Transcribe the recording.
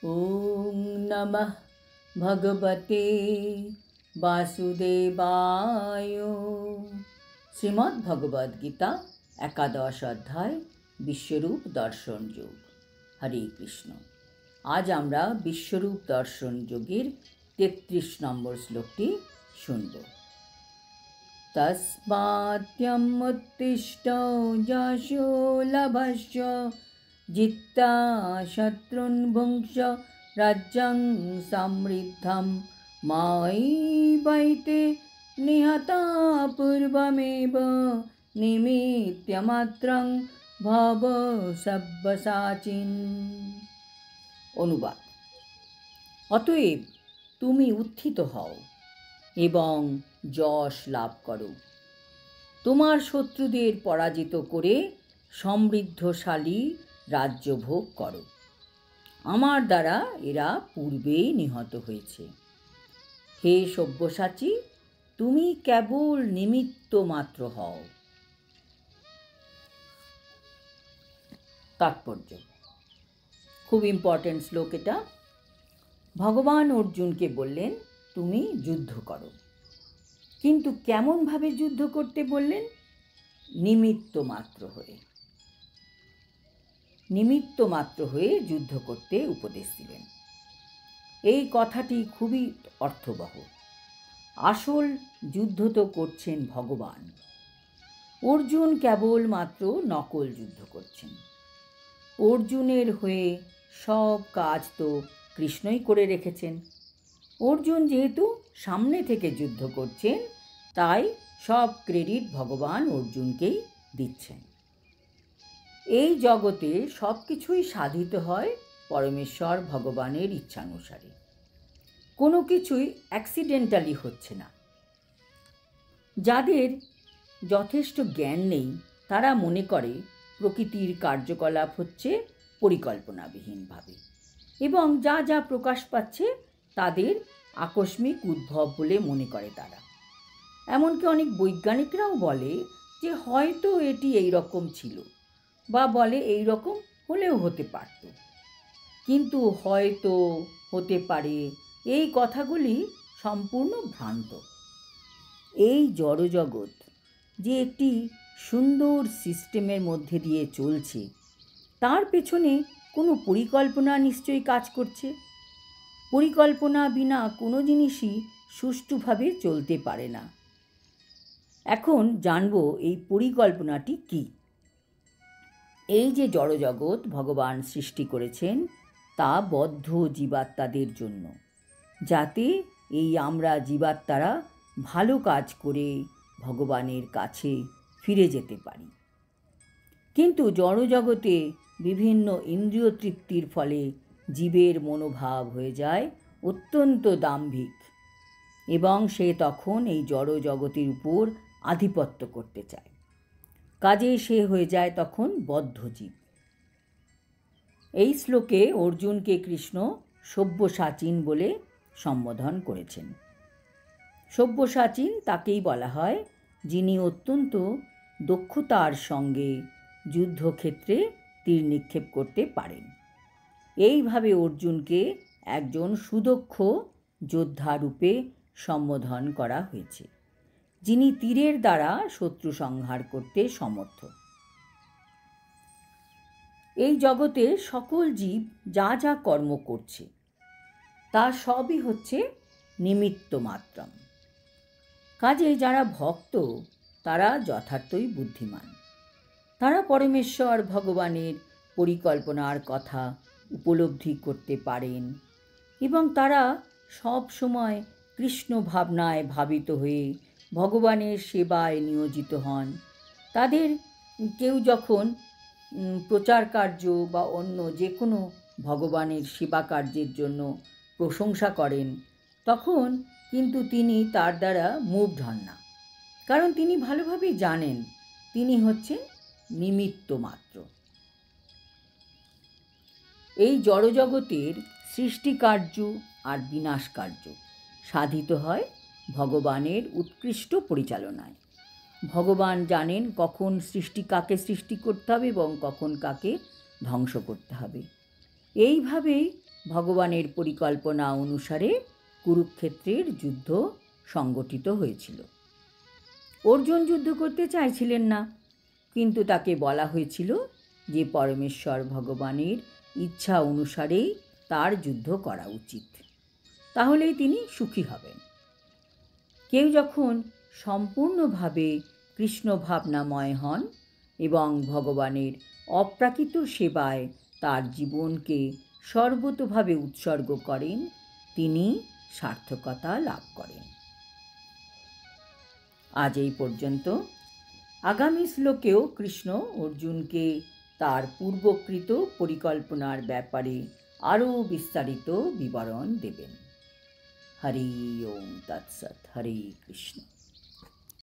ॐ नमः भगवते वासुदेवाय। শ্রীমদ্ ভগবদ গীতা একাদশ অধ্যায় বিশ্বরূপ দর্শন যোগ। হরে কৃষ্ণ। আজ আমরা বিশ্বরূপ দর্শন যোগের ৩৩ নম্বর শ্লোকটি শুনব। তস্মাৎত্যমুত্তিষ্ঠ যশো লভস্য জিত্তা শত্রুন ভুঙ্ক্ষ রাজ্যং সমৃদ্ধম ময়ৈবৈতে নিহতা পূর্বমেব নিমিত্তমাত্রং ভব সব্যসাচিন। অনুবাদ: অতএব তুমি উত্থিত হও এবং যশ লাভ করো, তোমার শত্রুদের পরাজিত করে সমৃদ্ধশালী রাজ্য ভোগ করো। আমার দ্বারা এরা পূর্বেই নিহত হয়েছে। হে সব্যসাচী, তুমি কেবল নিমিত্ত মাত্র হও। তাৎপর্য: খুব ইম্পর্টেন্ট শ্লোক এটা। ভগবান অর্জুনকে বললেন, তুমি যুদ্ধ করো, কিন্তু কেমনভাবে যুদ্ধ করতে বললেন? নিমিত্ত মাত্র হয়ে। নিমিত্ত মাত্র হয়ে যুদ্ধ করতে উপদেশ দিলেন। এই কথাটি খুবই অর্থবহ। আসল যুদ্ধ তো করছেন ভগবান, অর্জুন কেবল মাত্র নকল যুদ্ধ করছেন। অর্জুনের হয়ে সব কাজ তো কৃষ্ণই করে রেখেছেন। অর্জুন যেহেতু সামনে থেকে যুদ্ধ করছেন, তাই সব ক্রেডিট ভগবান অর্জুনকেই দিচ্ছেন। এই জগতে সব কিছুই সাধিত হয় পরমেশ্বর ভগবানের ইচ্ছানুসারে। কোনো কিছুই অ্যাক্সিডেন্টালি হচ্ছে না। যাদের যথেষ্ট জ্ঞান নেই, তারা মনে করে প্রকৃতির কার্যকলাপ হচ্ছে পরিকল্পনাবিহীনভাবে, এবং যা যা প্রকাশ পাচ্ছে তাদের আকস্মিক উদ্ভব বলে মনে করে তারা। এমনকি অনেক বৈজ্ঞানিকরাও বলে যে হয়তো এটি এই রকম ছিল, বা বলে এই রকম হলেও হতে পারত। কিন্তু হয়তো, হতে পারে, এই কথাগুলি সম্পূর্ণ ভ্রান্ত। এই জড়জগৎ যে একটি সুন্দর সিস্টেমের মধ্যে দিয়ে চলছে, তার পেছনে কোনো পরিকল্পনা নিশ্চয়ই কাজ করছে। পরিকল্পনা বিনা কোনো জিনিসই সুষ্ঠুভাবে চলতে পারে না। এখন জানব এই পরিকল্পনাটি কী। এই যে জড়জগৎ ভগবান সৃষ্টি করেছেন, তা বদ্ধ জীবাত্মাদের জন্য, যাতে এই আমরা জীবাত্মারা ভালো কাজ করে ভগবানের কাছে ফিরে যেতে পারি। কিন্তু জড়জগতে বিভিন্ন ইন্দ্রিয় তৃপ্তির ফলে জীবের মনোভাব হয়ে যায় অত্যন্ত দাম্ভিক, এবং সে তখন এই জড়জগতের উপর আধিপত্য করতে চায়। কাজে সে হয়ে যায় তখন বদ্ধজীব। এই শ্লোকে অর্জুনকে কৃষ্ণ সব্যসাচিন বলে সম্বোধন করেছেন। সব্যসাচিন তাকেই বলা হয় যিনি অত্যন্ত দক্ষতার সঙ্গে যুদ্ধক্ষেত্রে তীর নিক্ষেপ করতে পারেন। এইভাবে অর্জুনকে একজন সুদক্ষ যোদ্ধা রূপে সম্বোধন করা হয়েছে, যিনি তীরের দ্বারা শত্রু সংহার করতে সমর্থ। এই জগতে সকল জীব যা যা কর্ম করছে, তা সবই হচ্ছে নিমিত্ত মাত্রম। কাজে যারা ভক্ত, তারা যথার্থই বুদ্ধিমান। তারা পরমেশ্বর ভগবানের পরিকল্পনার কথা উপলব্ধি করতে পারেন, এবং তারা সব সময় কৃষ্ণ ভাবনায় ভাবিত হয়ে ভগবানের সেবায় নিয়োজিত হন। তাদের কেউ যখন প্রচার কার্য বা অন্য যে কোনো ভগবানের সেবা কার্যের জন্য প্রশংসা করেন, তখন কিন্তু তিনি তার দ্বারা মুগ্ধ হন না, কারণ তিনি ভালোভাবেই জানেন তিনি হচ্ছেন নিমিত্ত মাত্র। এই জড়জগতের সৃষ্টিকার্য আর বিনাশ কার্য সাধিত হয় ভগবানের উৎকৃষ্ট পরিচালনায়। ভগবান জানেন কখন কাকে সৃষ্টি করতে হবে এবং কখন কাকে ধ্বংস করতে হবে। এইভাবেই ভগবানের পরিকল্পনা অনুসারে কুরুক্ষেত্রের যুদ্ধ সংগঠিত হয়েছিল। অর্জুন যুদ্ধ করতে চাইছিলেন না, কিন্তু তাকে বলা হয়েছিল যে পরমেশ্বর ভগবানের ইচ্ছা অনুসারেই তার যুদ্ধ করা উচিত, তাহলেই তিনি সুখী হবেন। কেউ যখন সম্পূর্ণভাবে কৃষ্ণ ভাবনাময় হন এবং ভগবানের অপ্রাকৃত সেবায় তার জীবনকে সর্বতোভাবে উৎসর্গ করেন, তিনি সার্থকতা লাভ করেন। আজ এই পর্যন্ত। আগামী শ্লোকেও কৃষ্ণ অর্জুনকে তার পূর্বকৃত পরিকল্পনার ব্যাপারে আরও বিস্তারিত বিবরণ দেবেন। হরি ওম তৎসৎ। হরে কৃষ্ণ।